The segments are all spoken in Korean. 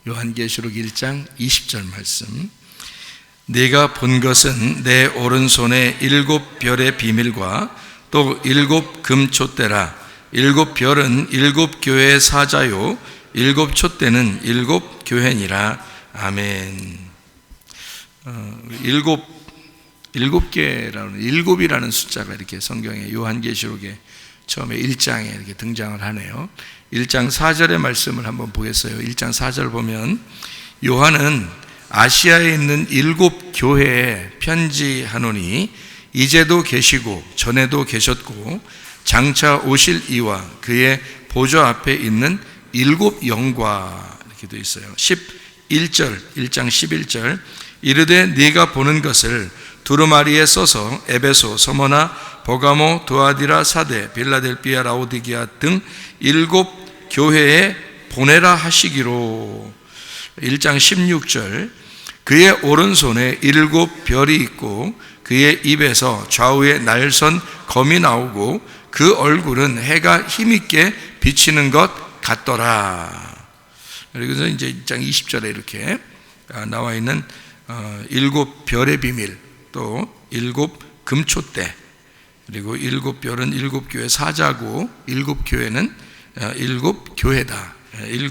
요한계시록 1장 20절 말씀. 네가 본 것은 내 오른손에 7별의 비밀과 또 7 금촛대라. 7별은 7 교회의 사자요 7 촛대는 7 교회니라. 아멘. 7개라는 7이라는 숫자가 이렇게 성경에 요한계시록에 처음에 1장에 이렇게 등장을 하네요. 1장 4절의 말씀을 한번 보겠어요. 1장 4절 보면 요한은 아시아에 있는 7 교회에 편지하노니 이제도 계시고 전에도 계셨고 장차 오실 이와 그의 보좌 앞에 있는 7 영과 이렇게 되어 있어요. 11절 1장 11절 이르되 네가 보는 것을 두루마리에 써서 에베소, 서머나, 버가모, 두아디라, 사데, 빌라델비아, 라오디게아 등 7 교회에 보내라 하시기로. 1장 16절 그의 오른손에 7 별이 있고 그의 입에서 좌우에 날선 검이 나오고 그 얼굴은 해가 힘있게 비치는 것 같더라. 그래서 이제 1장 20절에 이렇게 나와 있는 7 별의 비밀, 또 7 금촛대, 그리고 7 별은 7 교회 사자고 7 교회는 7 교회다. 7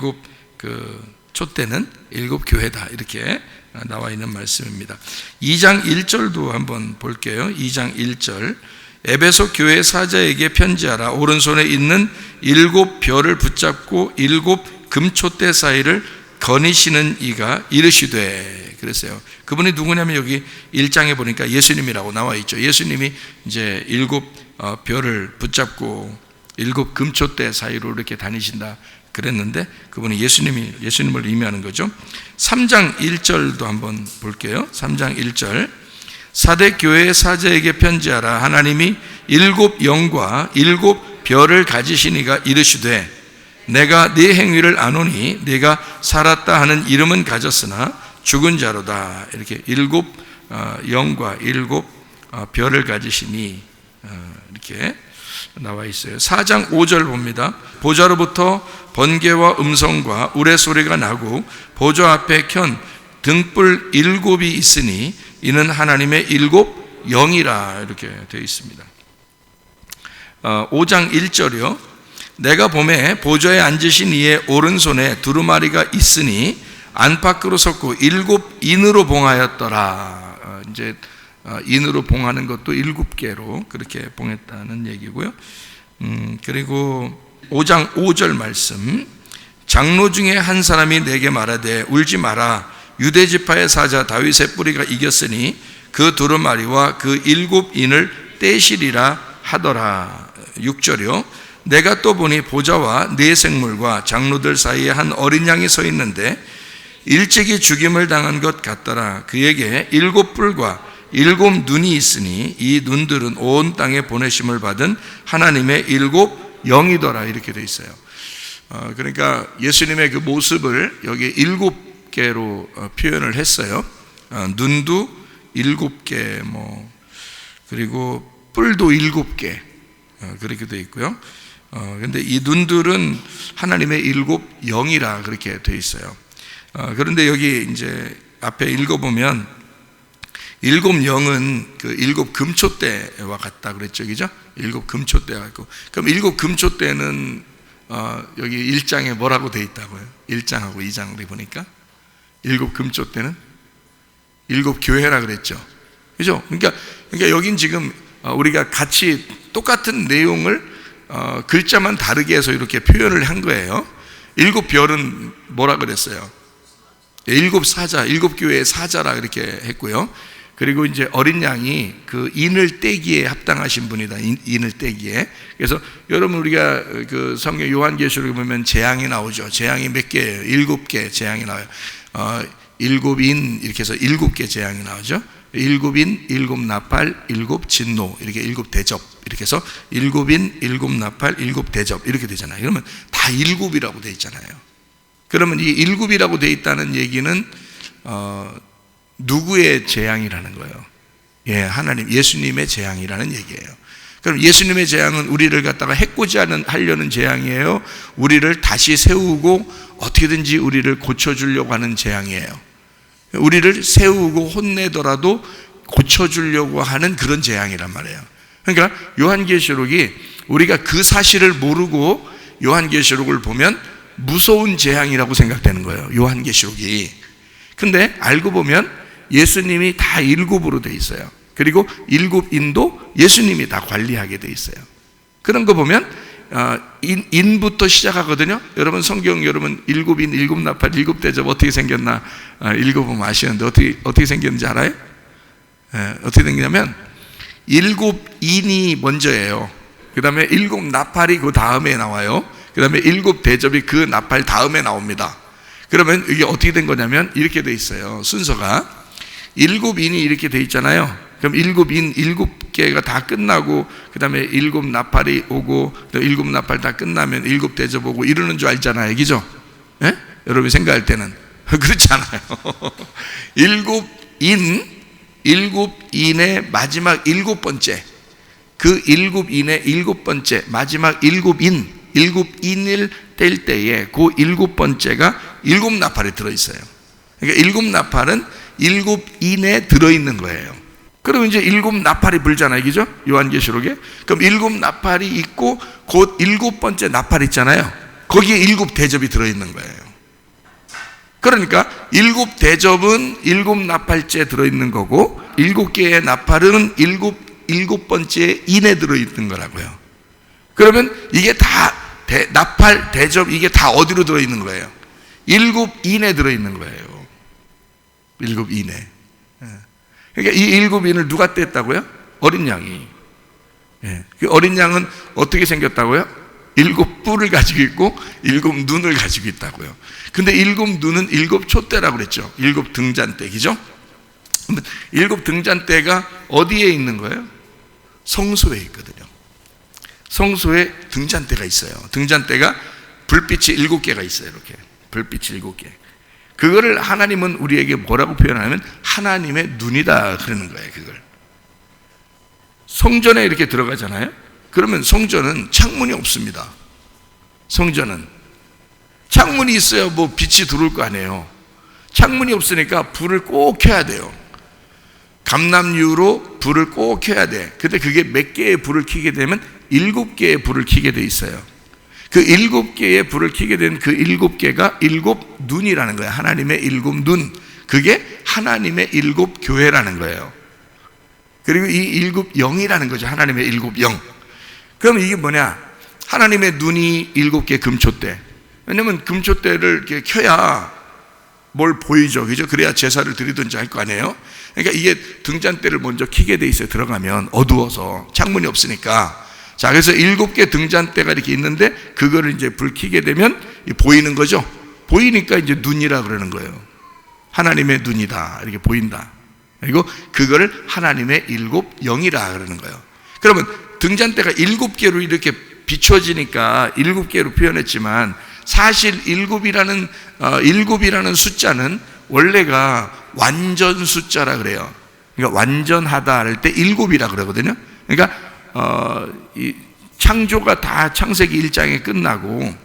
촛대는 7 교회다. 이렇게 나와 있는 말씀입니다. 2장 1절도 한번 볼게요. 2장 1절 에베소 교회 사자에게 편지하라. 오른손에 있는 7 별을 붙잡고 7 금촛대 사이를 거니시는 이가 이르시되. 그랬어요. 그분이 누구냐면 여기 1장에 보니까 예수님이라고 나와 있죠. 예수님이 이제 7 별을 붙잡고 7 금촛대 사이로 이렇게 다니신다 그랬는데 그분이 예수님을 의미하는 거죠. 3장 1절도 한번 볼게요. 3장 1절 사대 교회의 사자에게 편지하라. 하나님이 7 영과 7 별을 가지신 이가 이르시되 내가 네 행위를 아노니 네가 살았다 하는 이름은 가졌으나 죽은 자로다. 이렇게 7 영과 7 별을 가지시니 이렇게 나와 있어요. 4장 5절 봅니다. 보좌로부터 번개와 음성과 우레소리가 나고 보좌 앞에 켠 등불 7이 있으니 이는 하나님의 7 영이라. 이렇게 되어 있습니다. 5장 1절이요. 내가 보매 보좌에 앉으신 이의 오른손에 두루마리가 있으니 안팎으로 섰고 7 인으로 봉하였더라. 이제 인으로 봉하는 것도 7개로 그렇게 봉했다는 얘기고요. 그리고 5장 5절 말씀 장로 중에 한 사람이 내게 말하되 울지 마라. 유대 지파의 사자 다윗의 뿌리가 이겼으니 그 두루마리와 그 7 인을 떼시리라 하더라. 6절이요. 내가 또 보니 보좌와 네 생물과 장로들 사이에 한 어린 양이 서 있는데 일찍이 죽임을 당한 것 같더라. 그에게 7 뿔과 7 눈이 있으니 이 눈들은 온 땅에 보내심을 받은 하나님의 7 영이더라. 이렇게 되어 있어요. 그러니까 예수님의 그 모습을 여기 7개로 표현을 했어요. 눈도 7개, 그리고 뿔도 7개, 그렇게 되어 있고요. 그런데 이 눈들은 하나님의 7 영이라 그렇게 되어 있어요. 그런데 여기 이제 앞에 읽어보면 7 영은 그 7 금촛대와 같다 그랬죠, 그죠? 7 금촛대와 같고, 그럼 7 금촛대는 여기 1장에 뭐라고 되어 있다고요? 1장하고 2장을 보니까 7 금촛대는 7 교회라 그랬죠, 그죠? 그러니까 여긴 지금 우리가 같이 똑같은 내용을 글자만 다르게 해서 이렇게 표현을 한 거예요. 7 별은 뭐라 그랬어요? 7 사자, 7 교회의 사자라 그렇게 했고요. 그리고 이제 어린 양이 그 인을 떼기에 합당하신 분이다. 인을 떼기에. 그래서 여러분 우리가 그 성경 요한계시록에 보면 재앙이 나오죠. 재앙이 몇 개예요? 7개 재앙이 나와요. 7인 이렇게 해서 7개 재앙이 나오죠. 7인, 7 나팔, 7 진노, 이렇게 7 대접, 이렇게 해서 7인, 7 나팔, 7 대접 이렇게 되잖아요. 그러면 다 7이라고 되어 있잖아요. 그러면 이 7이라고 되어 있다는 얘기는 누구의 재앙이라는 거예요? 예, 하나님, 예수님의 재앙이라는 얘기예요. 그럼 예수님의 재앙은 우리를 갖다가 해코지 하려는 재앙이에요? 우리를 다시 세우고 어떻게든지 우리를 고쳐주려고 하는 재앙이에요. 우리를 세우고 혼내더라도 고쳐주려고 하는 그런 재앙이란 말이에요. 그러니까 요한계시록이 우리가 그 사실을 모르고 요한계시록을 보면 무서운 재앙이라고 생각되는 거예요, 요한계시록이. 근데 알고 보면 예수님이 다 일곱으로 돼 있어요. 그리고 일곱인도 예수님이 다 관리하게 돼 있어요. 그런 거 보면 인부터 시작하거든요. 여러분 성경, 여러분 일곱인, 일곱나팔, 일곱대접 어떻게 생겼나 읽어보면 아시는데 어떻게 생겼는지 알아요? 어떻게 생기냐면 일곱인이 먼저예요. 그 다음에 일곱나팔이 그 다음에 나와요. 그 다음에 일곱대접이 그 나팔 다음에 나옵니다. 그러면 이게 어떻게 된 거냐면 이렇게 돼 있어요. 순서가 일곱인이 이렇게 돼 있잖아요. 그럼 일곱인, 일곱 개가 다 끝나고 그 다음에 일곱 나팔이 오고 일곱 나팔 다 끝나면 일곱 대접 오고 이러는 줄 알잖아요, 그죠? 예? 여러분이 생각할 때는 그렇잖아요. 일곱인의 마지막 일곱 번째, 그 일곱인의 일곱 번째 마지막 일곱인을 뗄 때에 그 일곱 번째가 일곱 나팔에 들어있어요. 그러니까 일곱 나팔은 일곱인에 들어있는 거예요. 그러면 이제 일곱 나팔이 불잖아요, 그죠? 요한계시록에. 그럼 일곱 나팔이 있고 곧 일곱 번째 나팔 있잖아요. 거기에 일곱 대접이 들어있는 거예요. 그러니까 일곱 대접은 일곱 나팔째 들어있는 거고 일곱 개의 나팔은 일곱 번째 인에 들어있는 거라고요. 그러면 이게 다 나팔, 대접 이게 다 어디로 들어있는 거예요? 일곱 인에 들어있는 거예요. 일곱 인에. 그러니까 이 일곱 인을 누가 뗐다고요? 어린 양이. 그 어린 양은 어떻게 생겼다고요? 일곱 뿔을 가지고 있고 일곱 눈을 가지고 있다고요. 근데 일곱 눈은 일곱 촛대라고 그랬죠. 일곱 등잔대, 그죠? 일곱 등잔대가 어디에 있는 거예요? 성소에 있거든요. 성소에 등잔대가 있어요. 등잔대가 불빛이 일곱 개가 있어요. 이렇게 불빛이 일곱 개. 그거를 하나님은 우리에게 뭐라고 표현하냐면 하나님의 눈이다 그러는 거예요. 그걸 성전에 이렇게 들어가잖아요. 그러면 성전은 창문이 없습니다. 성전은 창문이 있어야 뭐 빛이 들어올 거 아니에요. 창문이 없으니까 불을 꼭 켜야 돼요. 감람유로 불을 꼭 켜야 돼. 근데 그게 몇 개의 불을 켜게 되면 일곱 개의 불을 켜게 돼 있어요. 그 일곱 개의 불을 켜게 된 그 일곱 개가 일곱 눈이라는 거예요. 하나님의 일곱 눈. 그게 하나님의 일곱 교회라는 거예요. 그리고 이 일곱 영이라는 거죠. 하나님의 일곱 영. 그럼 이게 뭐냐? 하나님의 눈이 일곱 개 금촛대. 왜냐면 금촛대를 이렇게 켜야 뭘 보이죠, 그죠? 그래야 제사를 드리든지 할 거 아니에요. 그러니까 이게 등잔대를 먼저 켜게 돼 있어요. 들어가면 어두워서 창문이 없으니까. 자, 그래서 일곱 개 등잔대가 이렇게 있는데 그거를 이제 불 켜게 되면 보이는 거죠. 보이니까 이제 눈이라 그러는 거예요. 하나님의 눈이다, 이렇게 보인다. 그리고 그거를 하나님의 일곱 영이라 그러는 거예요. 그러면 등잔대가 일곱 개로 이렇게 비춰지니까 일곱 개로 표현했지만 사실 일곱이라는 숫자는 원래가 완전 숫자라 그래요. 그러니까 완전하다 할 때 일곱이라 그러거든요. 그러니까 이 창조가 다 창세기 1장에 끝나고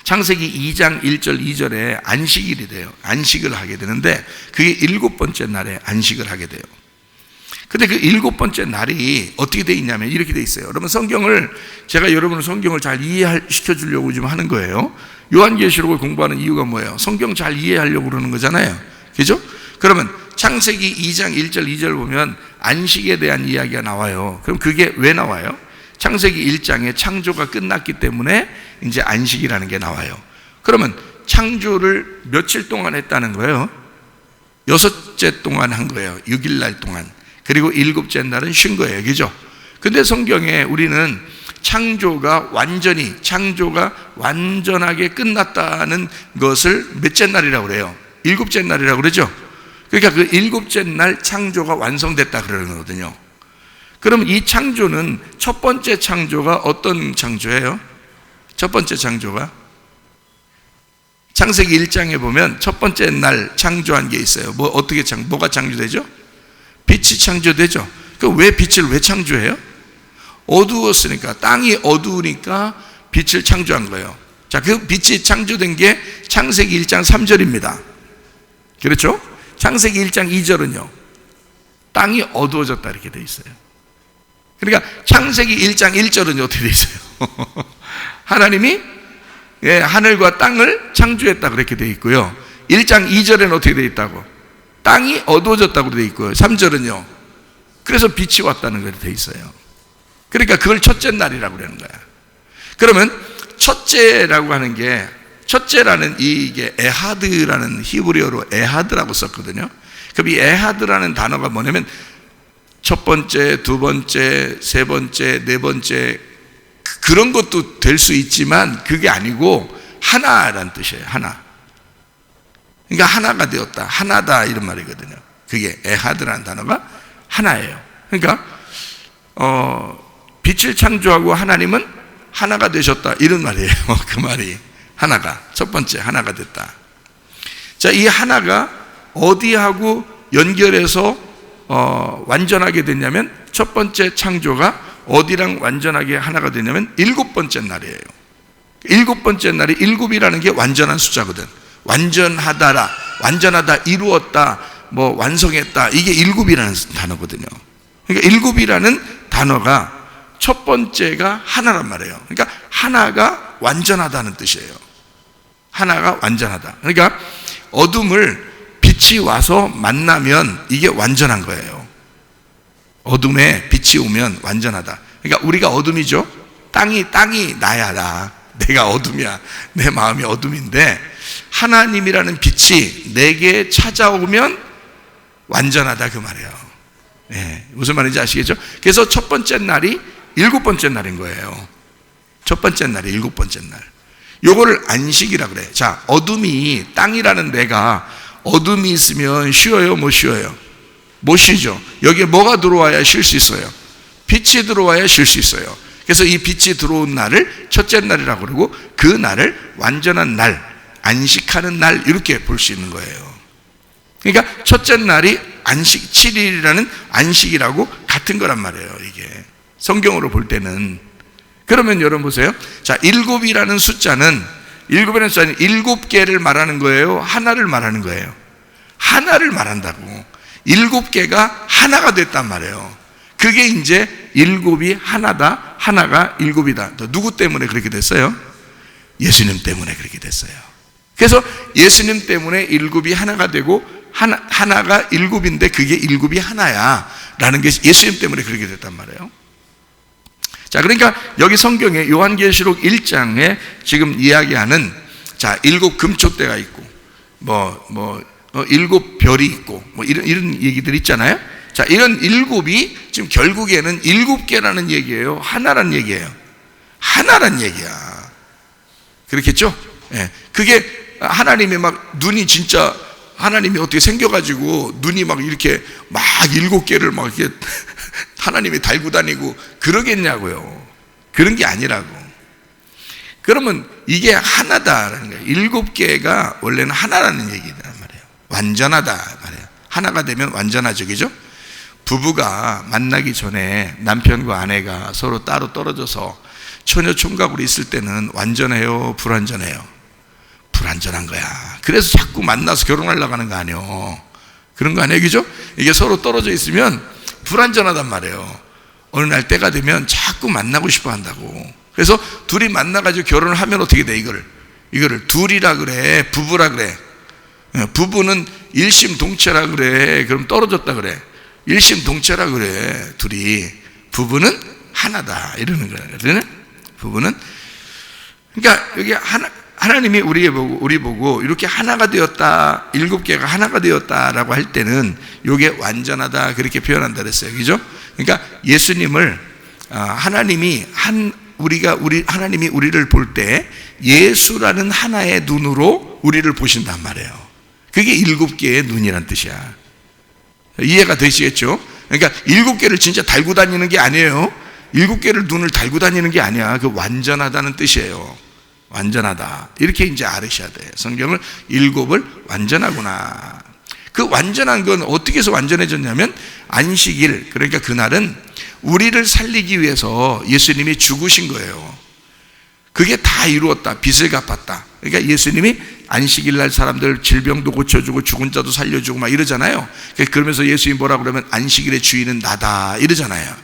창세기 2장 1절 2절에 안식일이 돼요. 안식을 하게 되는데 그게 일곱 번째 날에 안식을 하게 돼요. 근데 그 일곱 번째 날이 어떻게 돼 있냐면 이렇게 돼 있어요. 여러분 제가 여러분을 성경을 잘 이해시켜 주려고 좀 하는 거예요. 요한계시록을 공부하는 이유가 뭐예요? 성경 잘 이해하려고 그러는 거잖아요, 그죠? 그러면 창세기 2장 1절 2절 보면 안식에 대한 이야기가 나와요. 그럼 그게 왜 나와요? 창세기 1장에 창조가 끝났기 때문에 이제 안식이라는 게 나와요. 그러면 창조를 며칠 동안 했다는 거예요? 6째 동안 한 거예요. 6일날 동안. 그리고 7째 날은 쉰 거예요, 그죠? 근데 성경에 우리는 창조가 완전하게 끝났다는 것을 몇째 날이라고 그래요? 7째 날이라고 그러죠? 그러니까 그 7째 날 창조가 완성됐다 그러는 거거든요. 그럼 이 창조는 첫 번째 창조가 어떤 창조예요? 첫 번째 창조가 창세기 1장에 보면 첫 번째 날 창조한 게 있어요. 뭐가 창조되죠? 빛이 창조되죠. 그럼 빛을 왜 창조해요? 어두웠으니까, 땅이 어두우니까 빛을 창조한 거예요. 자, 그 빛이 창조된 게 창세기 1장 3절입니다. 그렇죠? 창세기 1장 2절은요, 땅이 어두워졌다 이렇게 돼 있어요. 그러니까 창세기 1장 1절은 어떻게 돼 있어요? 하나님이 하늘과 땅을 창조했다 그렇게 돼 있고요. 1장 2절에는 어떻게 돼 있다고? 땅이 어두워졌다고 돼 있고요. 3절은요, 그래서 빛이 왔다는 게 돼 있어요. 그러니까 그걸 첫째 날이라고 그러는 거야. 그러면 첫째라고 하는 게, 첫째라는 이게 에하드라는 히브리어로 에하드라고 썼거든요. 그럼 이 에하드라는 단어가 뭐냐면 첫 번째, 두 번째, 세 번째, 네 번째, 그런 것도 될 수 있지만 그게 아니고 하나라는 뜻이에요. 하나. 그러니까 하나가 되었다, 하나다 이런 말이거든요. 그게 에하드라는 단어가 하나예요. 그러니까 빛을 창조하고 하나님은 하나가 되셨다 이런 말이에요. 그 말이 하나가, 첫 번째 하나가 됐다. 자, 이 하나가 어디하고 연결해서 완전하게 됐냐면, 첫 번째 창조가 어디랑 완전하게 하나가 됐냐면 일곱 번째 날이에요. 일곱 번째 날이, 일곱이라는 게 완전한 숫자거든. 완전하다라, 완전하다, 이루었다, 뭐 완성했다, 이게 일곱이라는 단어거든요. 그러니까 일곱이라는 단어가 첫 번째가 하나란 말이에요. 그러니까 하나가 완전하다는 뜻이에요. 하나가 완전하다. 그러니까 어둠을 빛이 와서 만나면 이게 완전한 거예요. 어둠에 빛이 오면 완전하다. 그러니까 우리가 어둠이죠. 땅이 나야, 내가 어둠이야. 내 마음이 어둠인데 하나님이라는 빛이 내게 찾아오면 완전하다 그 말이에요. 네, 무슨 말인지 아시겠죠? 그래서 첫 번째 날이 일곱 번째 날인 거예요. 첫 번째 날이 일곱 번째 날. 요거를 안식이라 그래. 자, 어둠이, 땅이라는 내가 어둠이 있으면 쉬어요, 못 쉬어요? 못 쉬죠. 여기에 뭐가 들어와야 쉴 수 있어요? 빛이 들어와야 쉴 수 있어요. 그래서 이 빛이 들어온 날을 첫째 날이라고 그러고, 그 날을 완전한 날, 안식하는 날, 이렇게 볼 수 있는 거예요. 그러니까 첫째 날이 안식, 7일이라는 안식이라고 같은 거란 말이에요. 이게 성경으로 볼 때는. 그러면 여러분 보세요. 자, 일곱이라는 숫자는, 일곱이라는 숫자는 일곱 개를 말하는 거예요, 하나를 말하는 거예요? 하나를 말한다고. 일곱 개가 하나가 됐단 말이에요. 그게 이제 일곱이 하나다, 하나가 일곱이다. 누구 때문에 그렇게 됐어요? 예수님 때문에 그렇게 됐어요. 그래서 예수님 때문에 일곱이 하나가 되고, 하나가 일곱인데 그게 일곱이 하나야 라는 게 예수님 때문에 그렇게 됐단 말이에요. 자, 그러니까 여기 성경에 요한계시록 1장에 지금 이야기하는, 자, 일곱 금초대가 있고, 일곱 별이 있고, 이런 얘기들 있잖아요. 자, 이런 일곱이 지금 결국에는 일곱 개라는 얘기예요, 하나라는 얘기예요? 하나란 얘기야. 그렇겠죠? 예. 그게 하나님의 막 눈이 진짜, 하나님이 어떻게 생겨가지고 눈이 막 이렇게 막 일곱 개를 막 이렇게 하나님이 달고 다니고 그러겠냐고요. 그런 게 아니라고. 그러면 이게 하나다라는 거예요. 일곱 개가 원래는 하나라는 얘기란 말이에요. 완전하다 말이에요. 하나가 되면 완전하죠, 그죠? 부부가 만나기 전에 남편과 아내가 서로 따로 떨어져서 처녀 총각으로 있을 때는 완전해요, 불완전해요? 불완전한 거야. 그래서 자꾸 만나서 결혼하려고 하는 거 아니에요. 그런 거 아니에요, 그죠? 이게 서로 떨어져 있으면 불완전하단 말이에요. 어느 날 때가 되면 자꾸 만나고 싶어 한다고. 그래서 둘이 만나가지고 결혼을 하면 어떻게 돼? 이거를 둘이라 그래, 부부라 그래. 부부는 일심동체라 그래. 그럼 떨어졌다 그래. 일심동체라 그래, 둘이. 부부는 하나다 이러는 거예요. 부부는. 그러니까 여기 하나님이 우리 보고 이렇게 하나가 되었다, 일곱 개가 하나가 되었다라고 할 때는 이게 완전하다 그렇게 표현한다 그랬어요, 그죠? 그러니까 예수님을 하나님이 하나님이 우리를 볼 때 예수라는 하나의 눈으로 우리를 보신단 말이에요. 그게 일곱 개의 눈이란 뜻이야. 이해가 되시겠죠? 그러니까 일곱 개를 진짜 달고 다니는 게 아니에요. 일곱 개를 눈을 달고 다니는 게 아니야. 그 완전하다는 뜻이에요. 완전하다. 이렇게 이제 알으셔야 돼요. 성경을 일곱을 완전하구나. 그 완전한 건 어떻게 해서 완전해졌냐면 안식일, 그러니까 그날은 우리를 살리기 위해서 예수님이 죽으신 거예요. 그게 다 이루었다. 빚을 갚았다. 그러니까 예수님이 안식일 날 사람들 질병도 고쳐주고 죽은 자도 살려주고 막 이러잖아요. 그러면서 예수님이 뭐라 그러면 안식일의 주인은 나다 이러잖아요.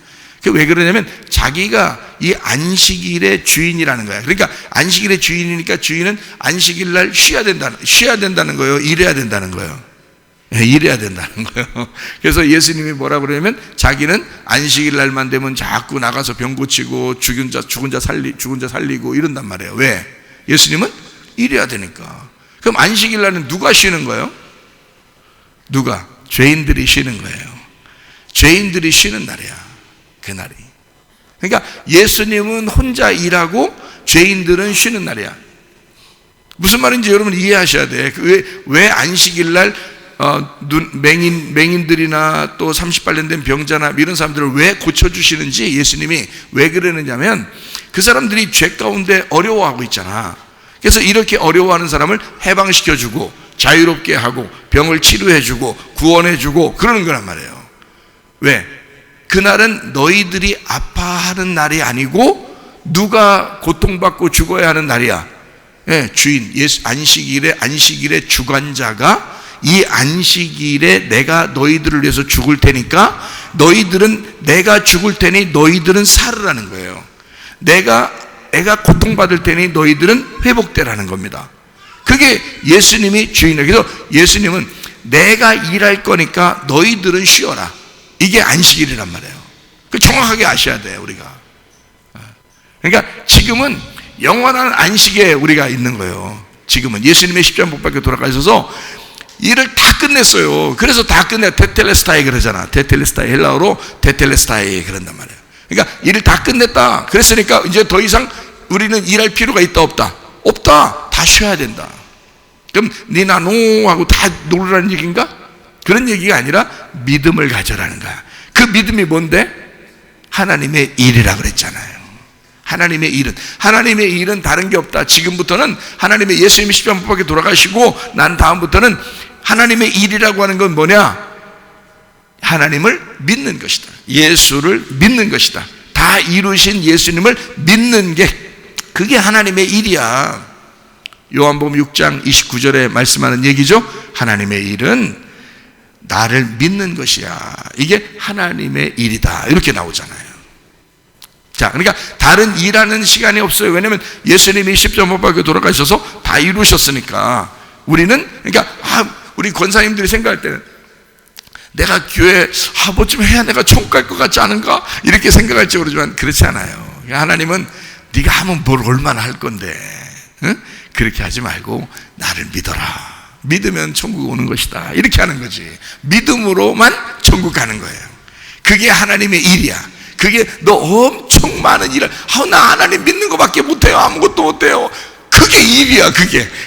왜 그러냐면 자기가 이 안식일의 주인이라는 거야. 그러니까 안식일의 주인이니까 주인은 안식일 날 쉬어야 된다는 거예요. 일해야 된다는 거예요. 일해야 된다는 거예요. 그래서 예수님이 뭐라 그러냐면 자기는 안식일 날만 되면 자꾸 나가서 병 고치고 죽은 자 살리고 이런단 말이에요. 왜? 예수님은 일해야 되니까. 그럼 안식일 날은 누가 쉬는 거예요? 누가? 죄인들이 쉬는 거예요. 죄인들이 쉬는 날이야. 그날이. 그러니까 예수님은 혼자 일하고 죄인들은 쉬는 날이야. 무슨 말인지 여러분 이해하셔야 돼. 왜 안식일 날 맹인들이나 또 30발 된 병자나 이런 사람들을 왜 고쳐주시는지 예수님이 왜 그러느냐면 그 사람들이 죄 가운데 어려워하고 있잖아. 그래서 이렇게 어려워하는 사람을 해방시켜주고 자유롭게 하고 병을 치료해주고 구원해주고 그러는 거란 말이에요. 왜? 그날은 너희들이 아파하는 날이 아니고 누가 고통받고 죽어야 하는 날이야. 예, 주인, 안식일의 주관자가 이 안식일에 내가 너희들을 위해서 죽을 테니까 너희들은 내가 죽을 테니 너희들은 살으라는 거예요. 내가 고통받을 테니 너희들은 회복되라는 겁니다. 그게 예수님이 주인이에요. 그래서 예수님은 내가 일할 거니까 너희들은 쉬어라. 이게 안식일이란 말이에요. 그 정확하게 아셔야 돼요, 우리가. 그러니까 지금은 영원한 안식에 우리가 있는 거예요. 지금은 예수님의 십자가 못 박혀 돌아가셔서 일을 다 끝냈어요. 그래서 다 끝내 테텔레스타이 그러잖아. 테텔레스타이, 헬라어로 테텔레스타이 그런단 말이에요. 그러니까 일을 다 끝냈다. 그랬으니까 이제 더 이상 우리는 일할 필요가 있다 없다? 없다. 다 쉬어야 된다. 그럼 니나 노 하고 다 놀으라는 얘기인가? 그런 얘기가 아니라 믿음을 가져라는 거야. 그 믿음이 뭔데? 하나님의 일이라 그랬잖아요. 하나님의 일은 다른 게 없다. 지금부터는 하나님의 예수님이 십자가 못 박혀 돌아가시고 난 다음부터는 하나님의 일이라고 하는 건 뭐냐? 하나님을 믿는 것이다. 예수를 믿는 것이다. 다 이루신 예수님을 믿는 게 그게 하나님의 일이야. 요한복음 6장 29절에 말씀하는 얘기죠. 하나님의 일은 나를 믿는 것이야. 이게 하나님의 일이다. 이렇게 나오잖아요. 자, 그러니까 다른 일하는 시간이 없어요. 왜냐하면 예수님이 십자가 못 박혀 돌아가셔서 다 이루셨으니까. 우리는 그러니까 우리 권사님들이 생각할 때는 내가 교회 뭐 좀 해야 내가 천국 갈 것 같지 않은가? 이렇게 생각할지 모르지만 그렇지 않아요. 하나님은 네가 하면 뭘 얼마나 할 건데, 응? 그렇게 하지 말고 나를 믿어라. 믿으면 천국 오는 것이다. 이렇게 하는 거지. 믿음으로만 천국 가는 거예요. 그게 하나님의 일이야. 그게 너 엄청 많은 일을 나 하나님 믿는 것밖에 못해요. 아무것도 못해요. 그게 일이야.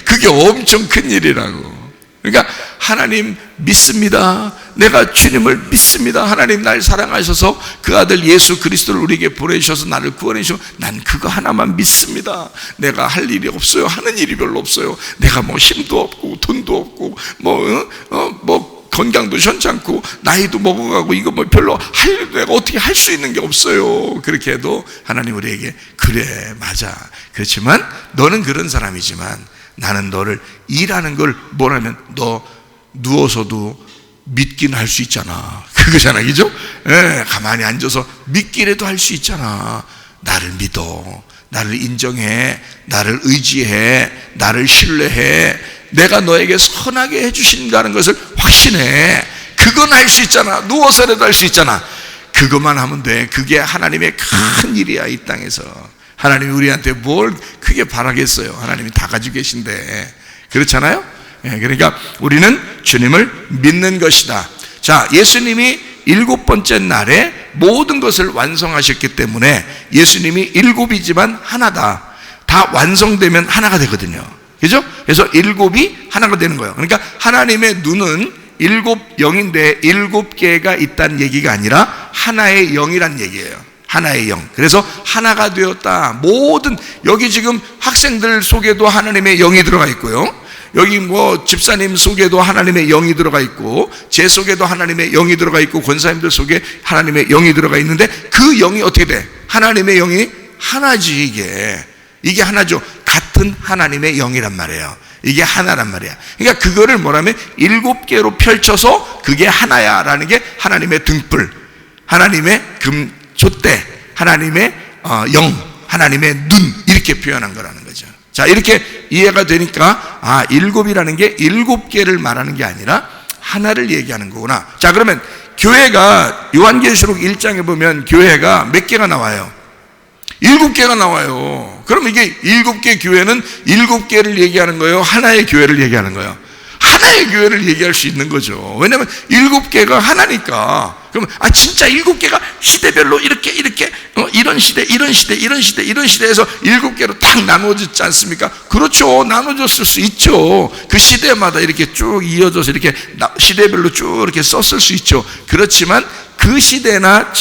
그게 엄청 큰 일이라고. 그러니까 하나님 믿습니다. 내가 주님을 믿습니다. 하나님 날 사랑하셔서 그 아들 예수 그리스도를 우리에게 보내주셔서 나를 구원해 주시고 난 그거 하나만 믿습니다. 내가 할 일이 없어요. 하는 일이 별로 없어요. 내가 뭐 힘도 없고 돈도 없고 뭐 건강도 현찮고 나이도 먹어가고 이거 뭐 별로 내가 어떻게 할 수 있는 게 없어요. 그렇게 해도 하나님 우리에게 그래 맞아. 그렇지만 너는 그런 사람이지만 나는 너를 일하는 걸 뭐라면 너 누워서도 믿긴 할 수 있잖아. 그거잖아. 그죠? 예, 가만히 앉아서 믿기라도 할 수 있잖아. 나를 믿어. 나를 인정해. 나를 의지해. 나를 신뢰해. 내가 너에게 선하게 해주신다는 것을 확신해. 그건 할 수 있잖아. 누워서라도 할 수 있잖아. 그것만 하면 돼. 그게 하나님의 큰 일이야. 이 땅에서 하나님이 우리한테 뭘 크게 바라겠어요. 하나님이 다 가지고 계신데. 그렇잖아요? 그러니까 우리는 주님을 믿는 것이다. 자, 예수님이 7번째 날에 모든 것을 완성하셨기 때문에 예수님이 7이지만 하나다. 다 완성되면 하나가 되거든요. 그죠? 그래서 7이 하나가 되는 거예요. 그러니까 하나님의 눈은 7영인데 7개가 있다는 얘기가 아니라 하나의 영이란 얘기예요. 하나의 영. 그래서 하나가 되었다. 모든 여기 지금 학생들 속에도 하나님의 영이 들어가 있고요. 여기 뭐 집사님 속에도 하나님의 영이 들어가 있고 제 속에도 하나님의 영이 들어가 있고 권사님들 속에 하나님의 영이 들어가 있는데 그 영이 어떻게 돼? 하나님의 영이 하나지 이게. 이게 하나죠. 같은 하나님의 영이란 말이에요. 이게 하나란 말이야. 그러니까 그거를 뭐라면 7개로 펼쳐서 그게 하나야 라는 게 하나님의 등불, 하나님의 촛대, 하나님의 영, 하나님의 눈, 이렇게 표현한 거라는 거죠. 자, 이렇게 이해가 되니까 7이라는 게 7개를 말하는 게 아니라 하나를 얘기하는 거구나. 자, 그러면 교회가 요한계시록 1장에 보면 교회가 몇 개가 나와요? 7개가 나와요. 그럼 이게 7개 교회는 7개를 얘기하는 거예요? 하나의 교회를 얘기하는 거예요? 하나의 교회를 얘기할 수 있는 거죠. 왜냐하면 7개가 하나니까. 그러면 진짜 7개가 시대별로 이렇게 이런 시대, 이런 시대, 이런 시대, 이런 시대에서 7개로 딱 나누어졌지 않습니까? 그렇죠. 나눠졌을 수 있죠. 그 시대마다 이렇게 쭉 이어져서 이렇게 시대별로 쭉 이렇게 썼을 수 있죠. 그렇지만 그 시대나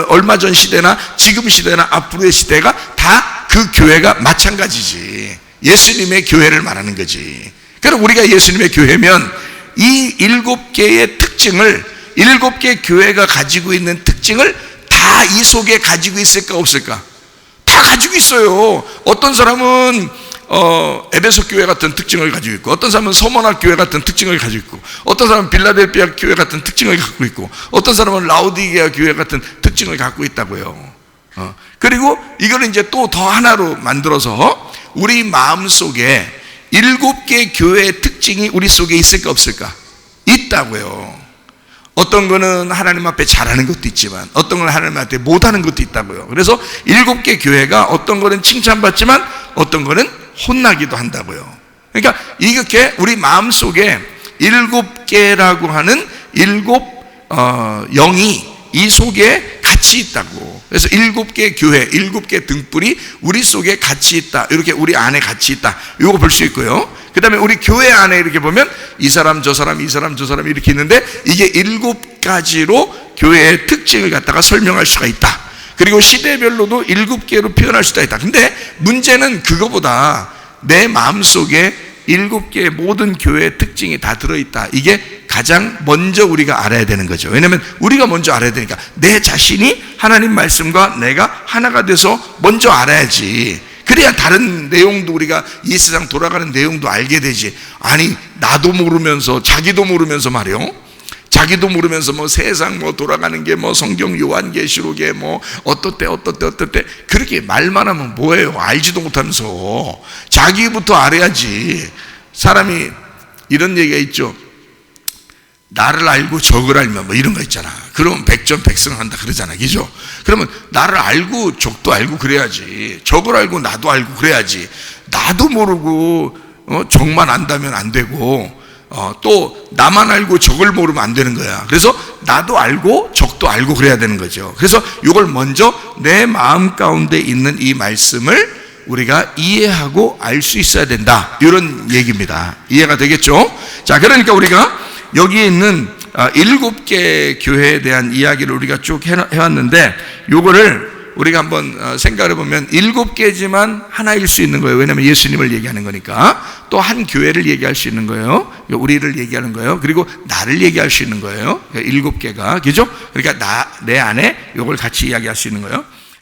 얼마 전 시대나 지금 시대나 앞으로의 시대가 다 그 교회가 마찬가지지. 예수님의 교회를 말하는 거지. 그럼 우리가 예수님의 교회면 이 7개의 특징을, 7개 교회가 가지고 있는 특징을 다 이 속에 가지고 있을까 없을까? 다 가지고 있어요. 어떤 사람은 에베소 교회 같은 특징을 가지고 있고, 어떤 사람은 서머나 교회 같은 특징을 가지고 있고, 어떤 사람은 빌라델피아 교회 같은 특징을 갖고 있고, 어떤 사람은 라우디게아 교회 같은 특징을 갖고 있다고요. 그리고 이걸 이제 또 더 하나로 만들어서 우리 마음속에 7개 교회의 특징이 우리 속에 있을까 없을까? 있다고요. 어떤 거는 하나님 앞에 잘하는 것도 있지만 어떤 건 하나님 앞에 못하는 것도 있다고요. 그래서 7개 교회가 어떤 거는 칭찬받지만 어떤 거는 혼나기도 한다고요. 그러니까 이렇게 우리 마음속에 7개라고 하는 7 영이 이 속에 같이 있다고. 그래서 7개 교회, 7개 등불이 우리 속에 같이 있다. 이렇게 우리 안에 같이 있다. 이거 볼 수 있고요. 그 다음에 우리 교회 안에 이렇게 보면 이 사람 저 사람 이 사람 저 사람 이렇게 있는데 이게 7가지로 교회의 특징을 갖다가 설명할 수가 있다. 그리고 시대별로도 7개로 표현할 수가 있다. 근데 문제는 그거보다 내 마음속에 7개의 모든 교회의 특징이 다 들어있다. 이게 가장 먼저 우리가 알아야 되는 거죠. 왜냐하면 우리가 먼저 알아야 되니까 내 자신이 하나님 말씀과 내가 하나가 돼서 먼저 알아야지. 그래야 다른 내용도 우리가 이 세상 돌아가는 내용도 알게 되지. 아니 나도 모르면서 자기도 모르면서 말이요. 자기도 모르면서 뭐 세상 뭐 돌아가는 게 뭐 성경 요한계시록에 뭐 어떻대 그렇게 말만 하면 뭐예요? 알지도 못하면서 자기부터 알아야지. 사람이 이런 얘기가 있죠. 나를 알고 적을 알면 뭐 이런 거 있잖아. 그러면 백전백승한다 그러잖아. 그죠? 그러면 나를 알고 적도 알고 그래야지. 적을 알고 나도 알고 그래야지. 나도 모르고 적만 안다면 안 되고 또 나만 알고 적을 모르면 안 되는 거야. 그래서 나도 알고 적도 알고 그래야 되는 거죠. 그래서 이걸 먼저 내 마음 가운데 있는 이 말씀을 우리가 이해하고 알 수 있어야 된다. 이런 얘기입니다. 이해가 되겠죠? 자, 그러니까 우리가 여기에 있는 7개 교회에 대한 이야기를 우리가 쭉 해왔는데 요거를 우리가 한번 생각해 보면 7개지만 하나일 수 있는 거예요. 왜냐하면 예수님을 얘기하는 거니까. 또 한 교회를 얘기할 수 있는 거예요. 우리를 얘기하는 거예요. 그리고 나를 얘기할 수 있는 거예요. 7개가. 그죠? 그러니까 내 안에 요걸 같이 이야기할 수 있는 거예요.